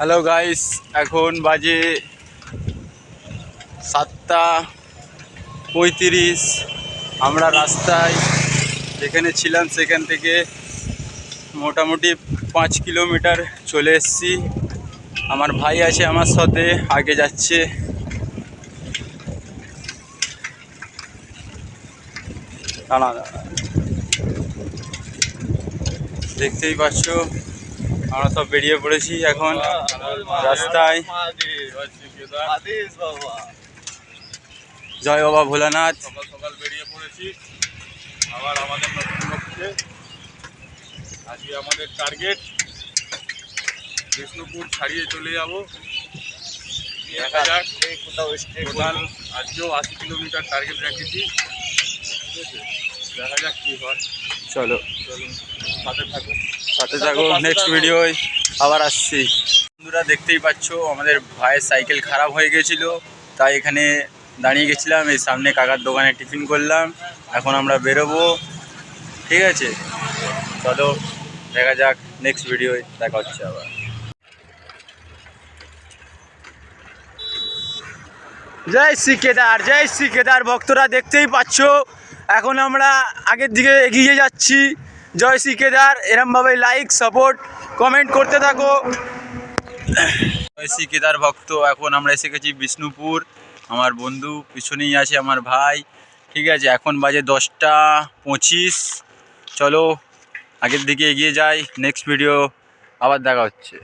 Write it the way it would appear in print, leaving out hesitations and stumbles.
Hello guys, এখন বাজে 7:35। আমরা রাস্তায় যেখানে ছিলাম সেখান থেকে মোটামুটি 5 কিলোমিটার চলে এসেছি। আমার ভাই আছে আমার সাথে, আগে যাচ্ছে। দেখতেই পাচ্ছ আমরা সব বেরিয়ে পড়েছি এখন রাস্তায়। জয় বাবা ভোলানাথ। সকাল সকাল বেরিয়ে পড়েছি আবার আমাদের নতুন লক্ষ্যে। আজকে আমাদের টার্গেট বিষ্ণুপুর ছাড়িয়ে চলে যাব। দেখা যাক, টোটাল আজকেও 80 কিলোমিটার টার্গেট রেখেছি। ঠিক আছে, দেখা যাক কী হয়। চলো চলুন, সাথে থাকুন। সাথে থাকো, নেক্সট ভিডিওয় আবার আসছি। বন্ধুরা দেখতেই পাচ্ছ আমাদের ভাইয়ের সাইকেল খারাপ হয়ে গেছিলো, তাই এখানে দাঁড়িয়ে গেছিলাম। এই সামনে কাকার দোকানে টিফিন করলাম, এখন আমরা বেরোবো। ঠিক আছে, চলো দেখা যাক, নেক্সট ভিডিওয় দেখা হচ্ছে আবার। জয় শ্রী কেদার, জয় শ্রী কেদার। ভক্তরা দেখতেই পাচ্ছ এখন আমরা আগের দিকে এগিয়ে যাচ্ছি। জয় শ্রী কেদার। এরমভাবে লাইক, সাপোর্ট, কমেন্ট করতে থাকো। জয় শ্রী কেদার ভক্ত, এখন আমরা এসে গেছি বিষ্ণুপুর। আমার বন্ধু পিছনেই আছে, আমার ভাই। ঠিক আছে, এখন বাজে 10:25। চলো আগের দিকে এগিয়ে যাই, নেক্সট ভিডিও আবার দেখা হচ্ছে।